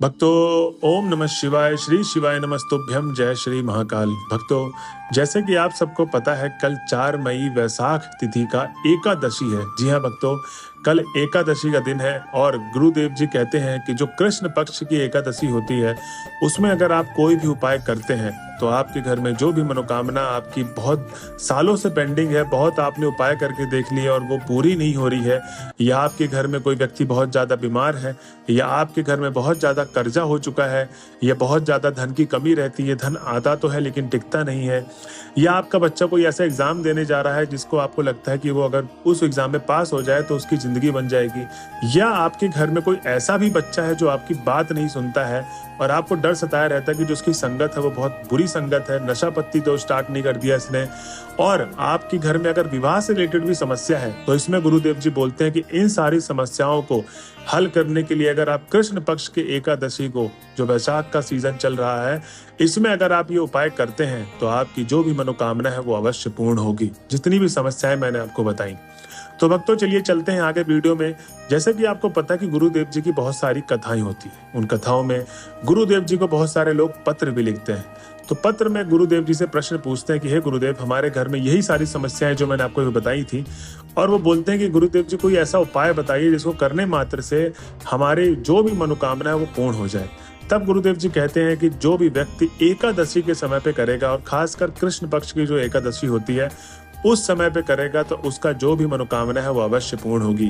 भक्तों, ओम नमः शिवाय, श्री शिवाय नमस्तुभ्यम, जय श्री महाकाल। भक्तों, जैसे कि आप सबको पता है, कल 4 मई वैसाख तिथि का एकादशी है। जी हाँ भक्तों, कल एकादशी का दिन है और गुरुदेव जी कहते हैं कि जो कृष्ण पक्ष की एकादशी होती है, उसमें अगर आप कोई भी उपाय करते हैं तो आपके घर में जो भी मनोकामना आपकी बहुत सालों से पेंडिंग है, बहुत आपने उपाय करके देख लिए और वो पूरी नहीं हो रही है, या आपके घर में कोई व्यक्ति बहुत ज्यादा बीमार है, या आपके घर में बहुत ज्यादा कर्जा हो चुका है, या बहुत ज्यादा धन की कमी रहती है, धन आता तो है लेकिन टिकता नहीं है, या आपका बच्चा कोई ऐसा एग्जाम देने जा रहा है जिसको आपको लगता है कि वो अगर उस एग्जाम में पास हो जाए तो उसकी जिंदगी बन जाएगी, या आपके घर में कोई ऐसा भी बच्चा है जो आपकी बात नहीं सुनता है और आपको डर सताया रहता है कि जो उसकी संगत है वो बहुत बुरी संगत है, नशा पत्ती तो स्टार्ट नहीं कर दिया इसने, और आपके घर में अगर विवाह से रिलेटेड भी समस्या है, तो इसमें गुरुदेव जी बोलते हैं कि इन सारी समस्याओं को हल करने के लिए अगर आप कृष्ण पक्ष के एकादशी को, जो वैशाख का सीजन चल रहा है, इसमें अगर आप ये उपाय करते हैं तो आपकी जो भी मनोकामना है वो अवश्य पूर्ण होगी, जितनी भी समस्याएं मैंने आपको बताई। तो भक्तों, चलिए चलते हैं आगे वीडियो में। जैसे कि आपको पता है कि गुरुदेव जी की बहुत सारी कथाएं होती है, उन कथाओं में गुरुदेव जी को बहुत सारे लोग पत्र भी लिखते हैं। तो पत्र में गुरुदेव जी से प्रश्न पूछते हैं कि हे गुरुदेव, हमारे घर में यही सारी समस्याएं जो मैंने आपको बताई थी, और वो बोलते हैं कि गुरुदेव जी कोई ऐसा उपाय बताइए जिसको करने मात्र से हमारे जो भी मनोकामना है वो पूर्ण हो जाए। तब गुरुदेव जी कहते हैं कि जो भी व्यक्ति एकादशी के समय पे करेगा, और खासकर कृष्ण पक्ष की जो एकादशी होती है उस समय पे करेगा, तो उसका जो भी मनोकामना है वो अवश्य पूर्ण होगी।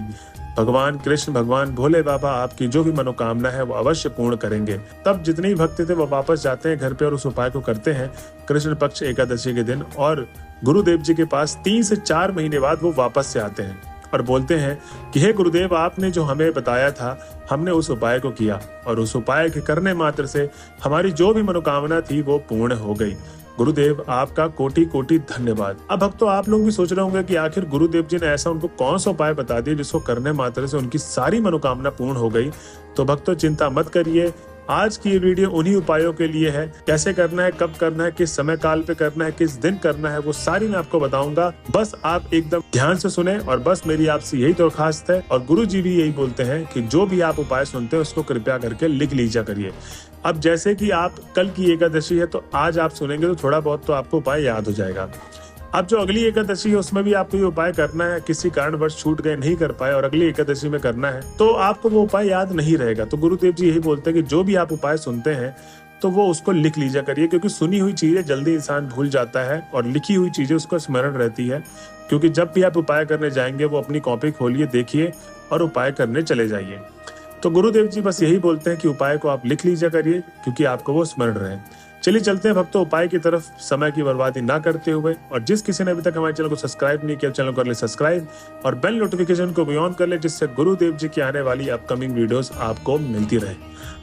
भगवान कृष्ण, भगवान भोले बाबा आपकी जो भी मनोकामना है वो अवश्य पूर्ण करेंगे। तब जितने ही भक्त थे वो वापस जाते हैं घर पे और उस उपाय को करते हैं कृष्ण पक्ष एकादशी के दिन, और गुरुदेव जी के पास 3 से 4 महीने बाद वो वापस से आते हैं और बोलते हैं कि हे गुरुदेव, आपने जो हमें बताया था हमने उस उपाय को किया, और उस उपाय के करने मात्र से हमारी जो भी मनोकामना थी वो पूर्ण हो गई। गुरुदेव आपका कोटि कोटि धन्यवाद। अब भक्तों, आप लोग भी सोच रहे होंगे कि आखिर गुरुदेव जी ने ऐसा उनको कौन सा उपाय बता दिया जिसको करने मात्र से उनकी सारी मनोकामना पूर्ण हो गई। तो भक्तों, चिंता मत करिए, आज की ये वीडियो उन्हीं उपायों के लिए है। कैसे करना है, कब करना है, किस समय काल पे करना है, किस दिन करना है, वो सारी मैं आपको बताऊंगा। बस आप एकदम ध्यान से सुने, और बस मेरी आपसे यही दरख्वास्त है, और गुरु जी भी यही बोलते हैं कि जो भी आप उपाय सुनते हैं उसको कृपया करके लिख लीजिए करिए। अब जैसे कि आप कल की एकादशी है, तो आज आप सुनेंगे तो थोड़ा बहुत तो आपको उपाय याद हो जाएगा। अब जो अगली एकादशी है उसमें भी आपको ये उपाय करना है, किसी कारणवश छूट गए, नहीं कर पाए और अगली एकादशी में करना है, तो आपको वो उपाय याद नहीं रहेगा। तो गुरुदेव जी यही बोलते हैं कि जो भी आप उपाय सुनते हैं तो वो उसको लिख लीजिए करिए, क्योंकि सुनी हुई चीजें जल्दी इंसान भूल जाता है और लिखी हुई चीजें उसको स्मरण रहती है। क्योंकि जब भी आप उपाय करने जाएंगे वो अपनी कॉपी खोलिए, देखिए और उपाय करने चले जाइए। तो गुरुदेव जी बस यही बोलते हैं कि उपाय को आप लिख लीजिए करिए, क्योंकि आपको वो स्मरण रहे। चलिए चलते हैं भक्तों उपाय की तरफ, समय की बर्बादी ना करते हुए। और जिस किसी ने अभी तक हमारे चैनल को सब्सक्राइब नहीं किया, चैनल कर ले सब्सक्राइब और बेल नोटिफिकेशन को भी ऑन कर ले, जिससे गुरुदेव जी की आने वाली अपकमिंग वीडियोस आपको मिलती रहे।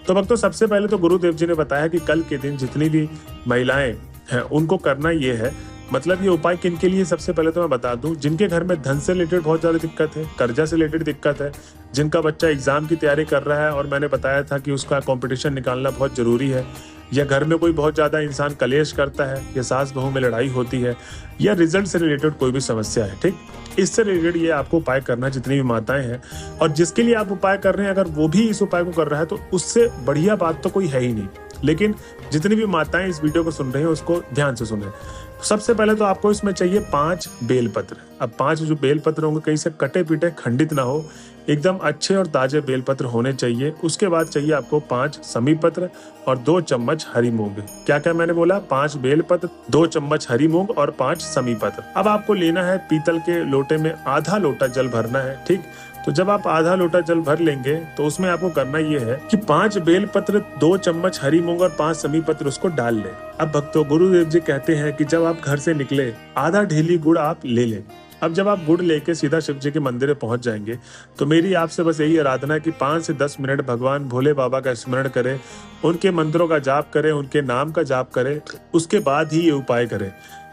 तो भक्तों, सबसे पहले तो गुरुदेव जी ने बताया कि कल के दिन जितनी भी महिलाएं हैं उनको करना ये है। मतलब ये उपाय किन के लिए, सबसे पहले तो मैं बता दूं, जिनके घर में धन से रिलेटेड बहुत ज्यादा दिक्कत है, कर्जा से रिलेटेड दिक्कत है, जिनका बच्चा एग्जाम की तैयारी कर रहा है और मैंने बताया था कि उसका कंपटीशन निकालना बहुत जरूरी है, या घर में कोई बहुत ज्यादा इंसान कलेश करता है, या सास बहू में लड़ाई होती है, या रिजल्ट से रिलेटेड कोई भी समस्या है, ठीक, इससे रिलेटेड ये आपको उपाय करना, जितनी भी माताएं हैं। और जिसके लिए आप उपाय कर रहे हैं, अगर वो भी इस उपाय को कर रहा है तो उससे बढ़िया बात तो कोई है ही नहीं। लेकिन जितनी भी माताएं इस वीडियो को सुन रही हैं उसको ध्यान से सुने। सबसे पहले तो आपको इसमें चाहिए 5 बेलपत्र। अब 5 जो बेलपत्र होंगे कहीं से कटे पीटे खंडित ना हो, एकदम अच्छे और ताजे बेलपत्र होने चाहिए। उसके बाद चाहिए आपको 5 समी पत्र और 2 चम्मच हरी मूंग। क्या क्या मैंने बोला, 5 बेलपत्र, 2 चम्मच हरी मूंग और 5 समी पत्र। अब आपको लेना है पीतल के लोटे में आधा लोटा जल भरना है, ठीक। तो जब आप आधा लोटा जल भर लेंगे तो उसमें आपको करना ये है कि 5 बेलपत्र, 2 चम्मच हरी मूंग और 5 समी पत्र उसको डाल लें। अब भक्तों, गुरुदेव जी कहते हैं कि जब आप घर से निकले आधा ढेली गुड़ आप ले लें। अब जब आप गुड़ लेके सीधा शिव जी के मंदिर में पहुंच जाएंगे तो मेरी आपसे बस यही आराधना है कि 5 से 10 मिनट भगवान भोले बाबा का स्मरण करें, उनके मंत्रों का जाप करें, उनके नाम का जाप करें, उसके बाद ही ये उपाय करें।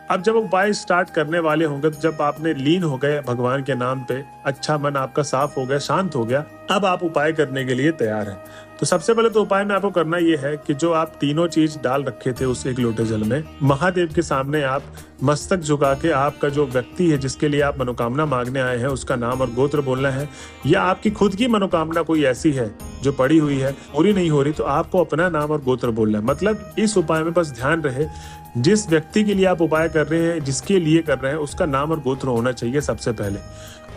अब जब उपाय स्टार्ट करने वाले होंगे, तो जब आपने लीन हो गए भगवान के नाम पे, अच्छा मन आपका साफ हो गया, शांत हो गया, अब आप उपाय करने के लिए तैयार हैं। तो सबसे पहले तो उपाय में आपको करना ये है कि जो आप तीनों चीज डाल रखे थे उस एक लोटे जल में, महादेव के सामने आप मस्तक झुका के आपका जो व्यक्ति है जिसके लिए आप मनोकामना मांगने आए हैं उसका नाम और गोत्र बोलना है, या आपकी खुद की मनोकामना कोई ऐसी है जो पड़ी हुई है, पूरी नहीं हो रही, तो आपको अपना नाम और गोत्र बोलना है। मतलब इस उपाय में बस ध्यान रहे, जिस व्यक्ति के लिए आप उपाय कर रहे हैं, जिसके लिए कर रहे हैं, उसका नाम और गोत्र होना चाहिए सबसे पहले।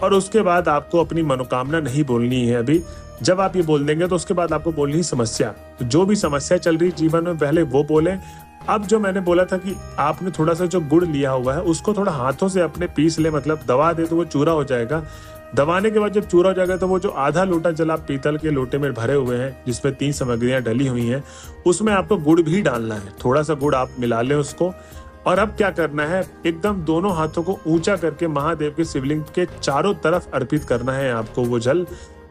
और उसके बाद आपको अपनी मनोकामना नहीं बोलनी है। अभी जब आप ये बोल देंगे तो उसके बाद आपको बोलनी है समस्या। तो जो भी समस्या चल रही जीवन में पहले वो बोले। अब जो मैंने बोला था कि आपने थोड़ा सा जो गुड़ लिया हुआ है उसको थोड़ा हाथों से अपने पीस ले, मतलब दबा दे तो वो चूरा हो जाएगा। दबाने के बाद जब चूरा हो जाएगा तो वो जो आधा लोटा जल आप पीतल के लोटे में भरे हुए हैं जिसमें 3 सामग्रियां डली हुई हैं, उसमें आपको गुड़ भी डालना है। थोड़ा सा गुड़ आप मिला लें उसको। और अब क्या करना है, एकदम दोनों हाथों को ऊंचा करके महादेव के शिवलिंग के चारों तरफ अर्पित करना है आपको वो जल।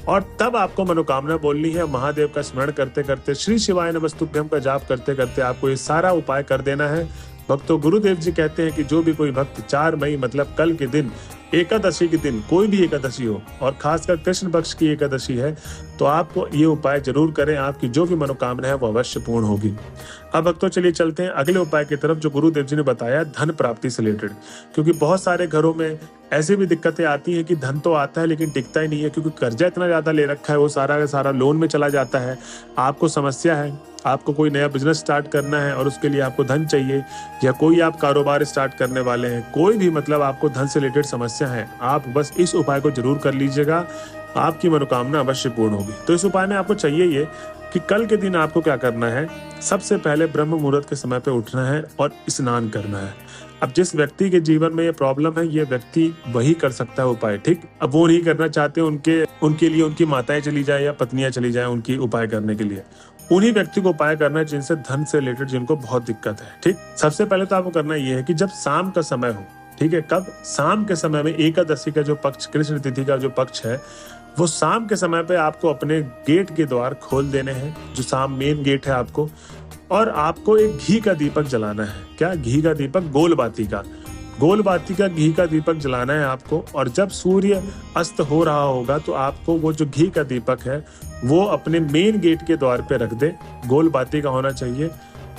और तब आपको मनोकामना बोलनी है। महादेव का स्मरण करते करते, श्री शिवाय नमस्तुभ्यम का जाप करते करते आपको ये सारा उपाय कर देना है। भक्तों, गुरुदेव जी कहते हैं कि जो भी कोई भक्त 4 मई मतलब कल के दिन, एकादशी के दिन, कोई भी एकादशी हो और खासकर कृष्ण पक्ष की एकादशी है, तो आपको ये उपाय जरूर करें। आपकी जो भी मनोकामना है वो अवश्य पूर्ण होगी। अब भक्तों चलिए चलते हैं अगले उपाय की तरफ जो गुरुदेव जी ने बताया धन प्राप्ति से रिलेटेड। क्योंकि बहुत सारे घरों में ऐसी भी दिक्कतें आती हैं कि धन तो आता है लेकिन टिकता ही नहीं है, क्योंकि कर्जा इतना ज्यादा ले रखा है, वो सारा का सारा लोन में चला जाता है। आपको समस्या है, आपको कोई नया बिजनेस स्टार्ट करना है और उसके लिए आपको धन चाहिए, या कोई आप कारोबार स्टार्ट करने वाले हैं, कोई भी मतलब आपको धन से रिलेटेड समस्या है, आप बस इस उपाय को जरूर कर लीजिएगा, आपकी मनोकामना अवश्य पूर्ण होगी। तो इस उपाय में आपको चाहिए ये कि कल के दिन आपको क्या करना है, सबसे पहले ब्रह्म मुहूर्त के समय पे उठना है और स्नान करना है। अब जिस व्यक्ति के जीवन में ये प्रॉब्लम है, ये व्यक्ति वही कर सकता है उपाय, ठीक। अब वो नहीं करना चाहते, उनके लिए उनकी माताएं चली जाए या पत्नियां चली जाए उनकी उपाय करने के लिए। उन्हीं व्यक्ति को उपाय करना है जिनसे धन से रिलेटेड जिनको बहुत दिक्कत है, ठीक। सबसे पहले तो आपको करना ये है कि जब शाम का समय हो, ठीक है, कब, शाम के समय में एकादशी का जो पक्ष, कृष्ण तिथि का जो पक्ष है, वो शाम के समय पे आपको अपने गेट के द्वार खोल देने हैं, जो शाम मेन गेट है आपको, और आपको एक घी का दीपक जलाना है। क्या? घी का दीपक, गोल बाती का घी का दीपक जलाना है आपको। और जब सूर्य अस्त हो रहा होगा तो आपको वो जो घी का दीपक है वो अपने मेन गेट के द्वार पे रख दे। गोल बाती का होना चाहिए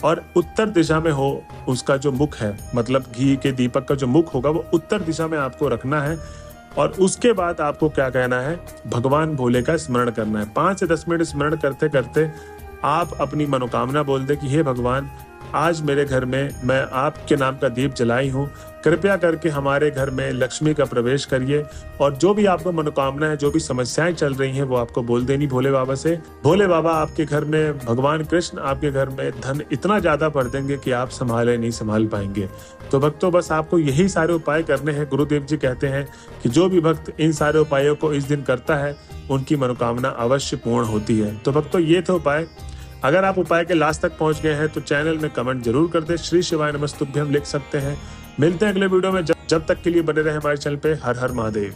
और उत्तर दिशा में हो उसका जो मुख है, मतलब घी के दीपक का जो मुख होगा वो उत्तर दिशा में आपको रखना है। और उसके बाद आपको क्या कहना है, भगवान भोले का स्मरण करना है। 5 से 10 मिनट स्मरण करते करते आप अपनी मनोकामना बोल दे कि हे भगवान, आज मेरे घर में मैं आपके नाम का दीप जलाई हूँ, कृपया करके हमारे घर में लक्ष्मी का प्रवेश करिए। और जो भी आपको मनोकामना है, जो भी समस्याएं चल रही हैं, वो आपको बोल देनी भोले बाबा से। भोले बाबा आपके घर में, भगवान कृष्ण आपके घर में धन इतना ज्यादा भर देंगे कि आप नहीं संभाल पाएंगे। तो भक्तों, बस आपको यही सारे उपाय करने हैं। गुरुदेव जी कहते हैं कि जो भी भक्त इन सारे उपायों को इस दिन करता है उनकी मनोकामना अवश्य पूर्ण होती है। तो भक्तों, ये थे उपाय। अगर आप उपाय के लास्ट तक पहुंच गए हैं तो चैनल में कमेंट जरूर कर दे, श्री शिवाय नमस्तुभ्यम लिख सकते हैं। मिलते हैं अगले वीडियो में, जब तक के लिए बने रहे हमारे चैनल पे। हर हर महादेव।